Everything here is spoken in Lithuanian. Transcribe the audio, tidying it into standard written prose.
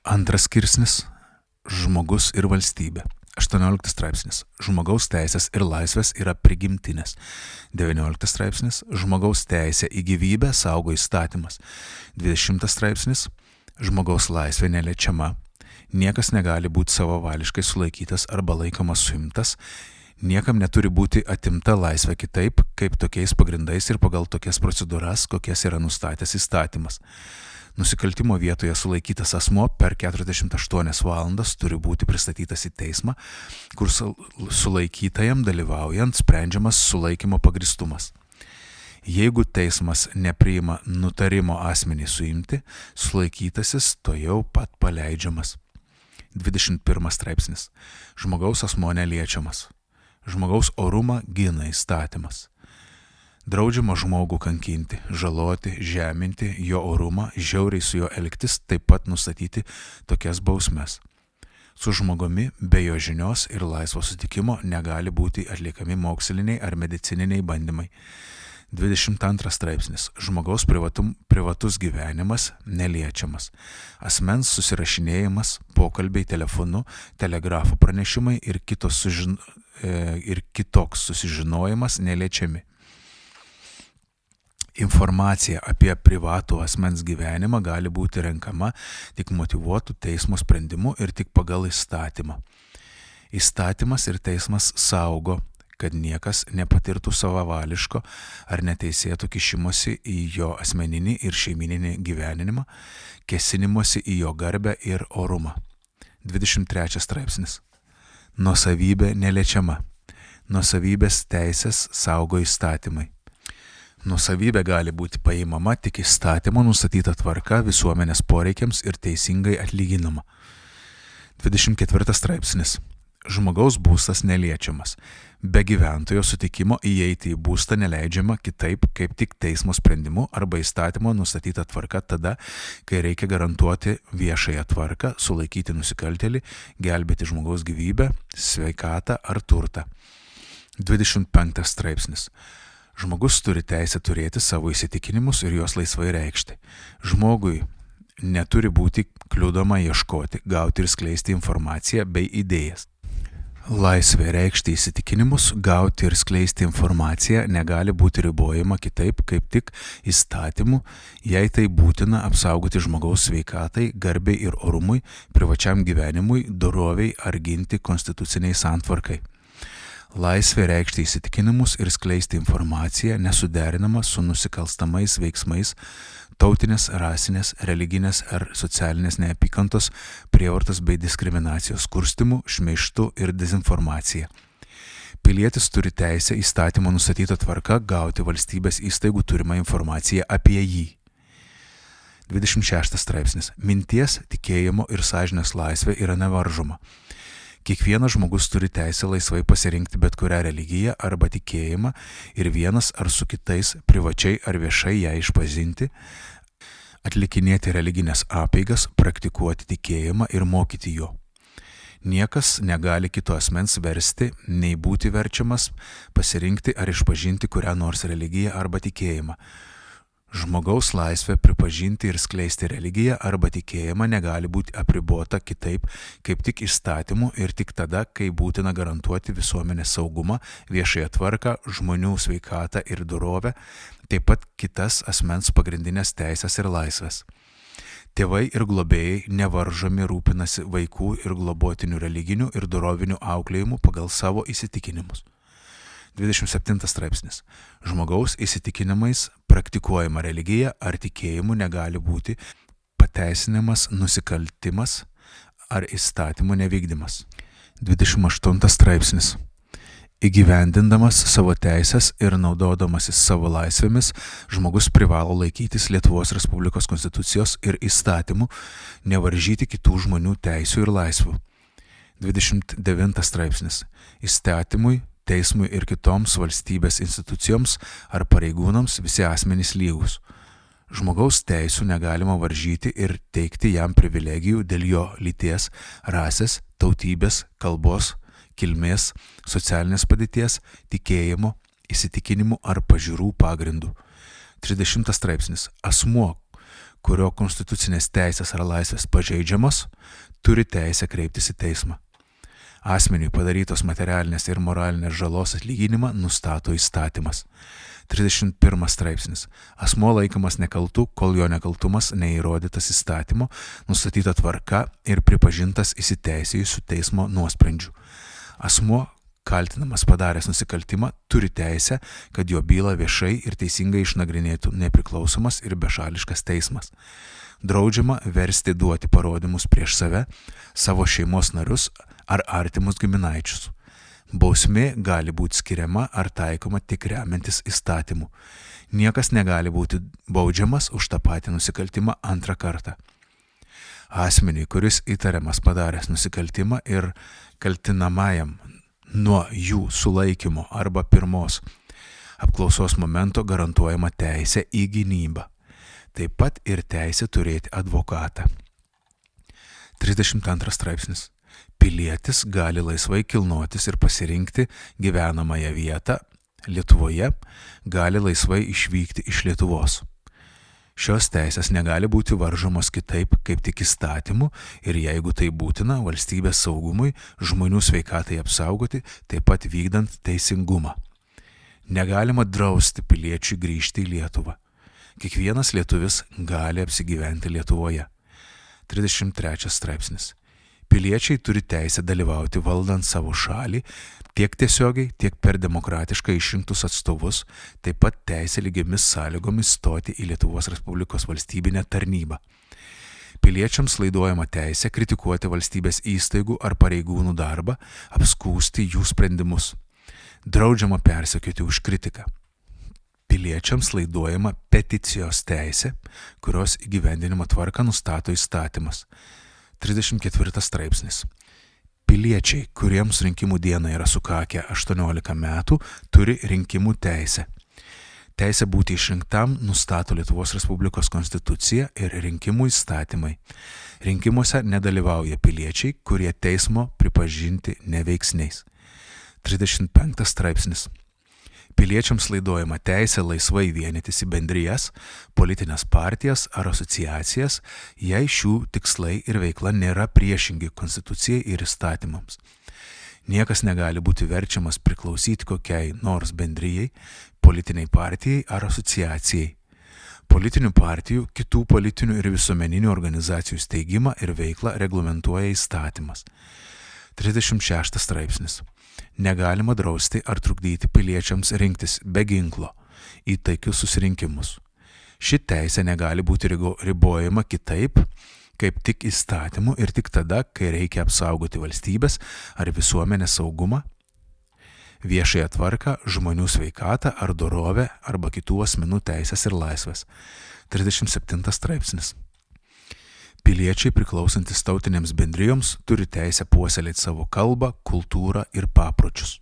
Antras skirsnis – žmogus ir valstybė. 18 straipsnis – žmogaus teisės ir laisvės yra prigimtinės. 19 straipsnis – žmogaus teisė į gyvybę saugo įstatymas. 20 straipsnis – žmogaus laisvė neliečiama. Niekas negali būti savavališkai sulaikytas arba laikomas suimtas. Niekam neturi būti atimta laisvė kitaip, kaip tokiais pagrindais ir pagal tokias procedūras, kokias yra nustatęs įstatymas. Nusikaltimo vietoje sulaikytas asmuo per 48 valandas turi būti pristatytas į teismą, kur sulaikytajam dalyvaujant sprendžiamas sulaikymo pagristumas. Jeigu teismas nepriima nutarimo asmenį suimti, sulaikytasis tuojau pat paleidžiamas. 21 straipsnis. Žmogaus asmuo neliečiamas. Žmogaus orumą gina įstatymas. Draudžiama žmogų kankinti, žaloti, žeminti jo orumą, žiauriai su juo elgtis, taip pat nustatyti tokias bausmes. Su žmogumi be jo žinios ir laisvo sutikimo negali būti atliekami moksliniai ar medicininiai bandymai. 22 straipsnis. Žmogaus privatus gyvenimas neliečiamas. Asmens susirašinėjimas, pokalbiai telefonu, telegrafo pranešimai ir kitoks susižinojimas neliečiami. Informacija apie privatų asmens gyvenimą gali būti renkama tik motyvuotų teismo sprendimu ir tik pagal įstatymą. Įstatymas ir teismas saugo, kad niekas nepatirtų savavališko ar neteisėto kišimosi į jo asmeninį ir šeimininį gyvenimą, kėsinimosi į jo garbę ir orumą. 23 straipsnis. Nuosavybė neliečiama. Nuosavybės teisės saugo įstatymai. Nuosavybė gali būti paimama tik įstatymo nustatyta tvarka visuomenės poreikiams ir teisingai atlyginama. 24 straipsnis. Žmogaus būstas neliečiamas. Be gyventojo sutikimo įeiti į būstą neleidžiama kitaip, kaip tik teismo sprendimu arba įstatymo nustatyta tvarka tada, kai reikia garantuoti viešąją tvarką, sulaikyti nusikaltėlį, gelbėti žmogaus gyvybę, sveikatą ar turtą. 25 straipsnis. Žmogus turi teisę turėti savo įsitikinimus ir juos laisvai reikšti. Žmogui neturi būti kliudoma ieškoti, gauti ir skleisti informaciją bei idėjas. Laisvė reikšti įsitikinimus, gauti ir skleisti informaciją negali būti ribojama kitaip, kaip tik įstatymu, jei tai būtina apsaugoti žmogaus sveikatai, garbei ir orumui, privačiam gyvenimui, doroviai ar ginti konstituciniai santvarkai. Laisvė reikšti įsitikinimus ir skleisti informaciją nesuderinama su nusikalstamais veiksmais, tautinės, rasinės, religinės ar socialinės neapykantos, prievartos bei diskriminacijos kurstimu, šmeižtu ir dezinformacija. Pilietis turi teisę įstatymo nustatytą tvarką gauti valstybės įstaigų turimą informaciją apie jį. 26 straipsnis. Minties, tikėjimo ir sąžinės laisvė yra nevaržoma. Kiekvienas žmogus turi teisę laisvai pasirinkti bet kurią religiją arba tikėjimą ir vienas ar su kitais privačiai ar viešai ją išpažinti, atlikinėti religinės apeigas, praktikuoti tikėjimą ir mokyti jo. Niekas negali kito asmens versti, nei būti verčiamas pasirinkti ar išpažinti kurią nors religiją arba tikėjimą. Žmogaus laisvė pripažinti ir skleisti religiją arba tikėjimą negali būti apribota kitaip, kaip tik įstatymu ir tik tada, kai būtina garantuoti visuomenės saugumą, viešąją tvarką, žmonių sveikatą ir dorovę, taip pat kitas asmens pagrindinės teisės ir laisvės. Tėvai ir globėjai nevaržomi rūpinasi vaikų ir globotinių religinių ir dorovinių auklėjimų pagal savo įsitikinimus. 27 straipsnis. Žmogaus įsitikinimais praktikuojama religija ar tikėjimu negali būti pateisinamas nusikaltimas ar įstatymų nevykdymas. 28 straipsnis. Įgyvendindamas savo teisės ir naudodamasis savo laisvėmis, žmogus privalo laikytis Lietuvos Respublikos konstitucijos ir įstatymų, nevaržyti kitų žmonių teisių ir laisvių. 29 straipsnis. Įstatymui, teismui ir kitoms valstybės institucijoms ar pareigūnams visi asmenys lygus. Žmogaus teisų negalima varžyti ir teikti jam privilegijų dėl jo lyties, rasės, tautybės, kalbos, kilmės, socialinės padėties, tikėjimo, įsitikinimų ar pažiūrų pagrindų. 30 straipsnis. Asmuo, kurio konstitucinės teisės ar laisvės pažeidžiamos, turi teisę kreiptis į teismą. Asmeniui padarytos materialinės ir moralinės žalos atlyginimą nustato įstatymas. 31 straipsnis. Asmuo laikomas nekaltu, kol jo nekaltumas neįrodytas įstatymo, nustatyta tvarka ir pripažintas įsiteisėjusiu teismo nuosprendžiu. Asmuo, kaltinamas padaręs nusikaltimą, turi teisę, kad jo bylą viešai ir teisingai išnagrinėtų nepriklausomas ir bešališkas teismas. Draudžiama versti duoti parodymus prieš save, savo šeimos narius ar artimus giminaičius. Bausmė gali būti skiriama ar taikoma tik remiantis įstatymu. Niekas negali būti baudžiamas už tą patį nusikaltimą antrą kartą. Asmeniui, kuris įtariamas padaręs nusikaltimą ir kaltinamajam nuo jų sulaikymo arba pirmos apklausos momento garantuojama teisė į gynybą. Taip pat ir teisė turėti advokatą. 32 straipsnis. Pilietis gali laisvai kilnotis ir pasirinkti gyvenamąją vietą Lietuvoje, gali laisvai išvykti iš Lietuvos. Šios teisės negali būti varžomos kitaip, kaip tik įstatymu ir jeigu tai būtina valstybės saugumui, žmonių sveikatai apsaugoti, taip pat vykdant teisingumą. Negalima drausti piliečiui grįžti į Lietuvą. Kiekvienas lietuvis gali apsigyventi Lietuvoje. 33 straipsnis. Piliečiai turi teisę dalyvauti valdant savo šalį tiek tiesiogiai, tiek per demokratiškai išrinktus atstovus, taip pat teisę lygiomis sąlygomis stoti į Lietuvos Respublikos valstybinę tarnybą. Piliečiams laiduojama teisė kritikuoti valstybės įstaigų ar pareigūnų darbą, apskųsti jų sprendimus. Draudžiama persekioti už kritiką. Piliečiams laiduojama peticijos teisė, kurios įgyvendinimo tvarką nustato įstatymas. 34 straipsnis. Piliečiai, kuriems rinkimų dieną yra sukakę 18 metų, turi rinkimų teisę. Teisę būti išrinktam nustato Lietuvos Respublikos konstitucija ir rinkimų įstatymai. Rinkimuose nedalyvauja piliečiai, kurie teismo pripažinti neveiksniais. 35 straipsnis. Piliečiams laiduojama teisė laisvai vienytis į bendrijas, politinės partijas ar asociacijas, jei šių tikslai ir veikla nėra priešingi konstitucijai ir įstatymams. Niekas negali būti verčiamas priklausyti kokiai nors bendrijai, politiniai partijai ar asociacijai. Politinių partijų, kitų politinių ir visuomeninių organizacijų steigimą ir veiklą reglamentuoja įstatymas. 36 straipsnis. Negalima drausti ar trukdyti piliečiams rinktis be ginklo į taikius susirinkimus. Ši teisė negali būti ribojama kitaip, kaip tik įstatymu ir tik tada, kai reikia apsaugoti valstybės ar visuomenės saugumą, viešąją tvarką, žmonių sveikatą ar dorovę arba kitų asmenų teisės ir laisvės. 37 straipsnis. Piliečiai priklausantis tautinėms bendrijoms turi teisę puoselėti savo kalbą, kultūrą ir papročius.